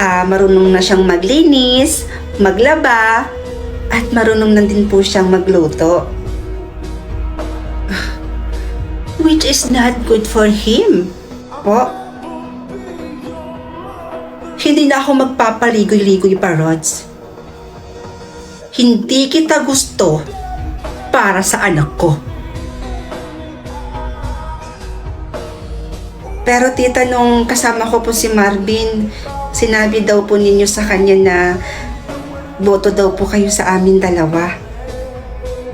Marunong na siyang maglinis, maglaba, at marunong na din po siyang magluto. Which is not good for him. Po. Hindi na ako magpapaligoy-ligoy pa, Rods. Hindi kita gusto para sa anak ko. Pero tita, nung kasama ko po si Marvin, sinabi daw po ninyo sa kanya na boto daw po kayo sa amin dalawa.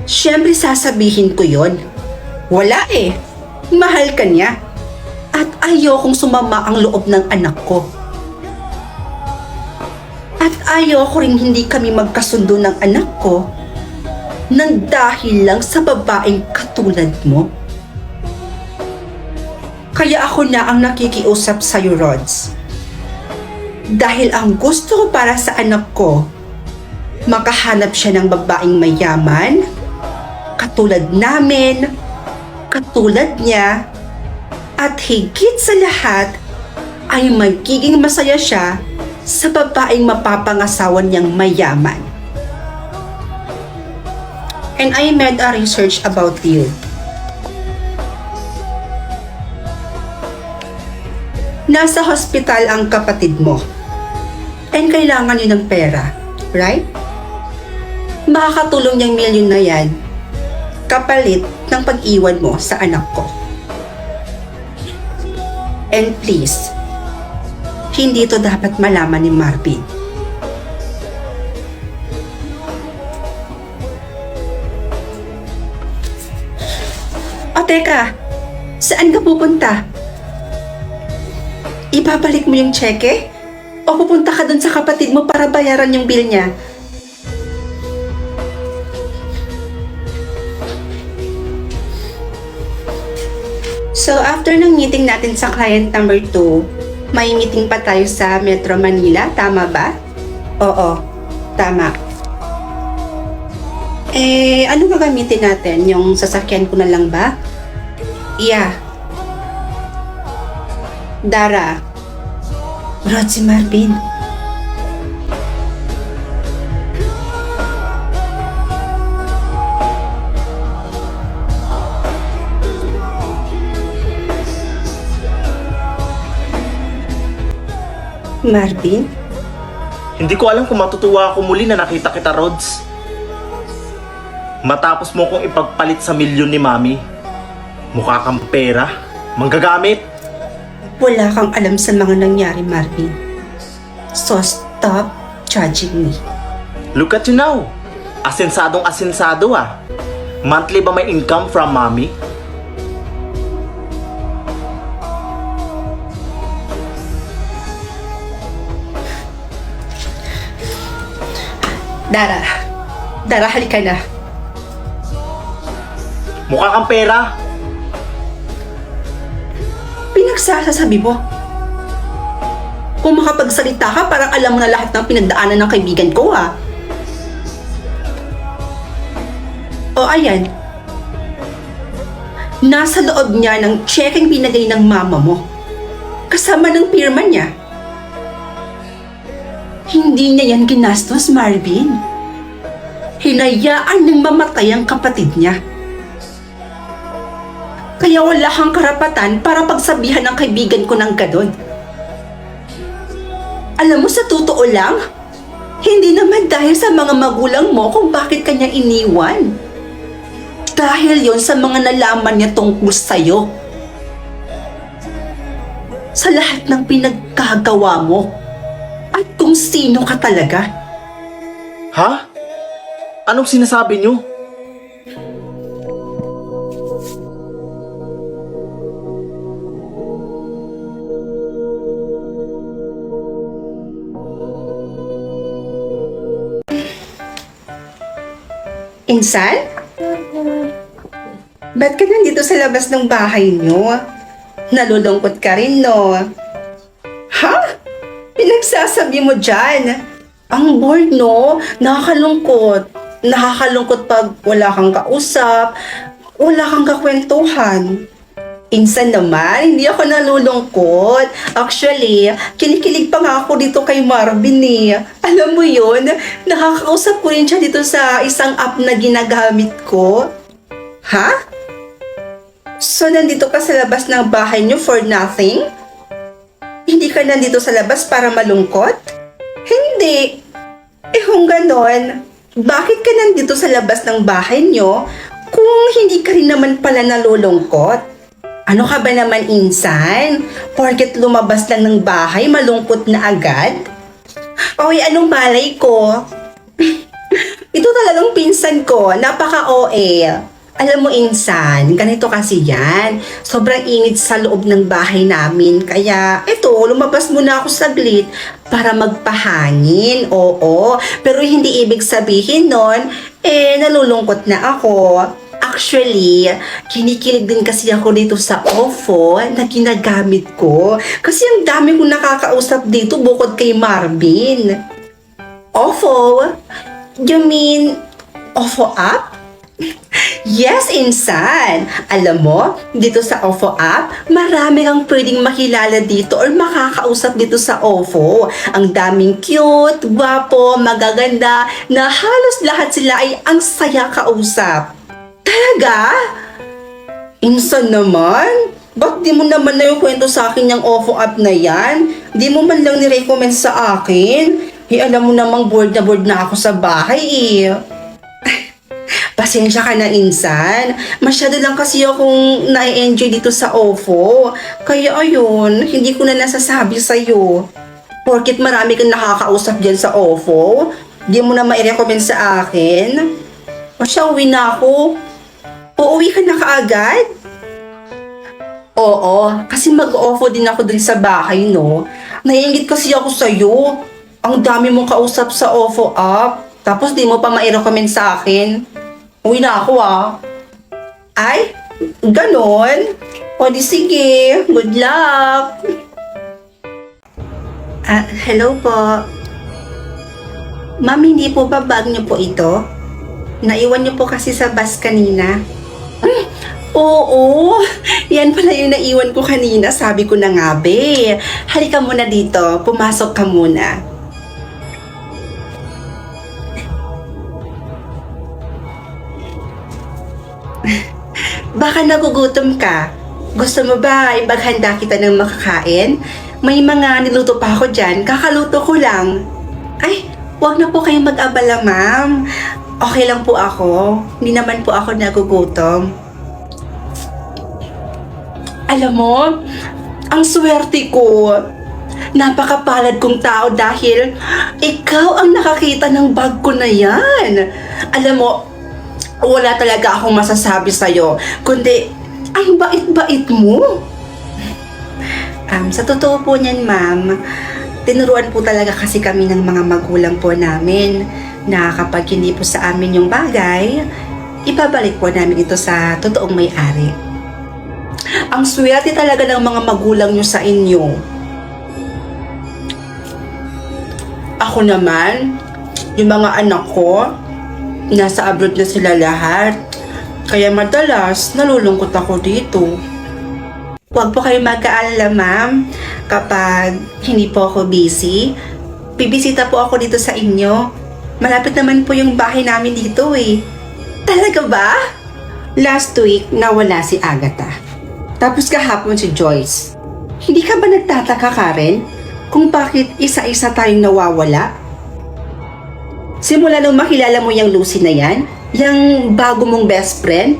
Siyempre sasabihin ko yon. Wala eh. Mahal ka niya. At ayokong sumama ang loob ng anak ko. At ayoko rin hindi kami magkasundo ng anak ko nang dahil lang sa babaeng katulad mo. Kaya ako na ang nakikiusap sa'yo, Rods. Dahil ang gusto ko para sa anak ko, makahanap siya ng babaeng mayaman, katulad namin, katulad niya, at higit sa lahat ay magiging masaya siya sa babaeng mapapangasawan niyang mayaman. And I made a research about you. Nasa hospital ang kapatid mo. And kailangan niyo ng pera, right? Makakatulong niyang milyon na yan kapalit ng pag-iwan mo sa anak ko. And please, hindi ito dapat malaman ni Marvin. O teka, saan ka pupunta? Ibabalik mo yung tseke? O pupunta ka dun sa kapatid mo para bayaran yung bill niya? So, after ng meeting natin sa client number 2, may meeting pa tayo sa Metro Manila, tama ba? Oo, tama. Ano gagamitin natin? Yung sasakyan ko na lang ba? Yeah. Dara. Rod, si Marvin. Marvin? Hindi ko alam kung matutuwa ako muli na nakita kita, Rods. Matapos mo kong ipagpalit sa milyon ni Mami. Mukha kang pera. Manggagamit. Wala kang alam sa mga nangyari, Marvin. So stop judging me. Look at you now. Asensadong asensado ah. Monthly ba may income from Mami? Dara, halika na. Mukha kang pera. Pinagsasabi mo. Kung makapagsalita ka, parang alam mo na lahat ng pinagdaanan ng kaibigan ko, ha? O, ayan. Nasa loob niya ng checkeng binigay ng mama mo. Kasama ng pirma niya. Hindi niya yan ginastos, Marvin. Hinayaan ng mamatay ang kapatid niya. Kaya wala kang karapatan para pagsabihan ng kaibigan ko ng ganon. Alam mo, sa totoo lang, hindi naman dahil sa mga magulang mo kung bakit kanya iniwan. Dahil yon sa mga nalaman niya tungkol sa'yo. Sa lahat ng pinagkagawa mo. At kung sino ka talaga. Ha? Anong sinasabi niyo? Insan? Ba't ka nandito sa labas ng bahay niyo? Nalulungkot ka rin, no? Ha? Pinagsasabi mo dyan? Ang bored, no? Nakakalungkot. Nakakalungkot pag wala kang kausap, wala kang kakwentuhan. Insan naman, hindi ako nalulungkot. Actually, kinikilig pa nga ako dito kay Marvin eh. Alam mo yun, nakakausap ko rin siya dito sa isang app na ginagamit ko. Ha? So, nandito ka sa labas ng bahay niyo for nothing? Hindi ka nandito sa labas para malungkot? Hindi. Eh kung ganon, bakit ka nandito sa labas ng bahay niyo kung hindi ka rin naman pala nalulungkot? Ano ka ba naman, insan? Porket lumabas lang ng bahay, malungkot na agad? Oy, anong malay ko? Ito talagang pinsan ko, napaka-OA. Alam mo, insan, ganito kasi yan. Sobrang init sa loob ng bahay namin. Kaya, eto, lumabas muna ako saglit para magpahangin. Oo, pero hindi ibig sabihin nun, nalulungkot na ako. Actually, kinikilig din kasi ako dito sa OFO na ginagamit ko. Kasi ang dami kong nakakausap dito bukod kay Marvin. OFO? You mean OFO app? Yes, insan. Alam mo, dito sa OFO app, marami kang pwedeng makilala dito or makakausap dito sa OFO. Ang daming cute, gwapo, magaganda, na halos lahat sila ay ang saya kausap. Talaga? Insan naman? Ba't di mo naman na yung kwento sa akin yung OFO app na yan? Di mo man lang nirecommend sa akin? Alam mo namang bored na ako sa bahay eh. Pasensya ka na, insan. Masyado lang kasi akong na-enjoy dito sa OFO. Kaya ayun, hindi ko na nasasabi sa'yo. Porket marami kang nakakausap dyan sa OFO, di mo na mai-recommend sa akin. O siya, uwi na ako. Uuwi ka na kaagad? Oo, kasi mag-OFO din ako dun sa bahay, no? Naiingit kasi ako sa'yo. Ang dami mong kausap sa OFO app. Tapos di mo pa mai-recommend sa akin. Uwi na ako ah. Ay, ganon? O di sige, good luck. Hello po. Ma'am, hindi po ba bag niyo po ito? Naiwan niyo po kasi sa bus kanina. Oo, yan pala yung naiwan ko kanina. Sabi ko na nga, be. Halika muna dito, pumasok ka muna. Baka nagugutom ka. Gusto mo ba ibaghanda kita ng makakain? May mga niluto pa ako dyan, kakaluto ko lang. Ay, wag na po kayong mag-abala, ma'am. Okay lang po ako. Hindi naman po ako nagugutom. Alam mo, ang swerte ko. Napakapalad kong tao dahil ikaw ang nakakita ng bag ko na yan. Alam mo, wala talaga akong masasabi sa'yo, kundi ang bait-bait mo. Sa totoo po niyan, ma'am, tinuruan po talaga kasi kami ng mga magulang po namin na kapag hindi po sa amin yung bagay, ibabalik po namin ito sa totoong may-ari. Ang swerte talaga ng mga magulang nyo sa inyo. Ako naman, yung mga anak ko, nasa abroad na sila lahat. Kaya madalas, nalulungkot ako dito. Huwag po kayo magkaalala, ma'am. Kapag hindi po ako busy, bibisita po ako dito sa inyo. Malapit naman po yung bahay namin dito eh. Talaga ba? Last week, nawala si Agatha. Tapos kahapon si Joyce. Hindi ka ba nagtataka, Karen, kung bakit isa-isa tayong nawawala? Simula nung makilala mo yung Lucy na yan, yung bago mong best friend,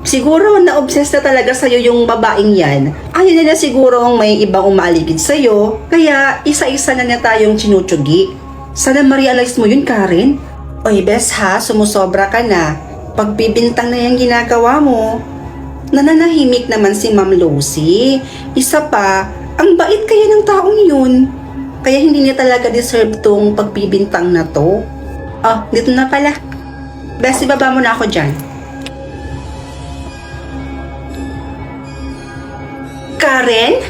siguro na-obsess na talaga sa'yo yung babaeng yan. Ayun na siguro ang may ibang umaligid sa'yo, kaya isa-isa na tayong tinutsugi. Sana ma-realize mo yun, Karen. Oy, bes ha, sumusobra ka na. Pagbibintang na yung ginagawa mo. Nananahimik naman si Ma'am Lucy. Isa pa, ang bait kaya ng taong yun. Kaya hindi niya talaga deserve tong pagbibintang na to. Oh, dito na pala. Bes, ibaba mo na ako dyan. Karen?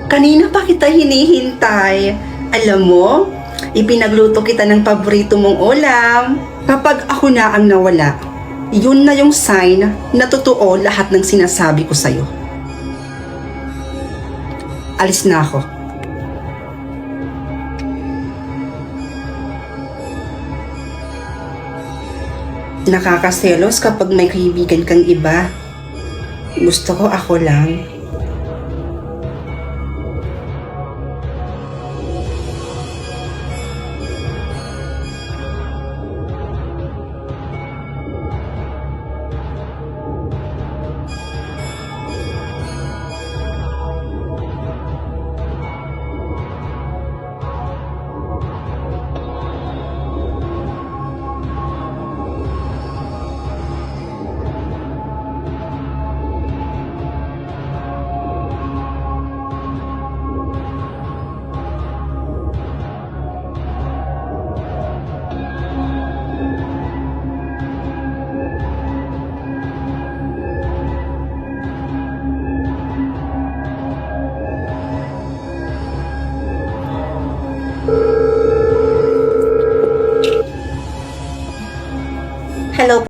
Kanina pa kita hinihintay. Alam mo, ipinagluto kita ng paborito mong ulam. Kapag ako na ang nawala, Yun na yung sign na totoo lahat ng sinasabi ko sa'yo. Alis na ako. Nakakaselos kapag may kaibigan kang iba. Gusto ko ako lang. Hello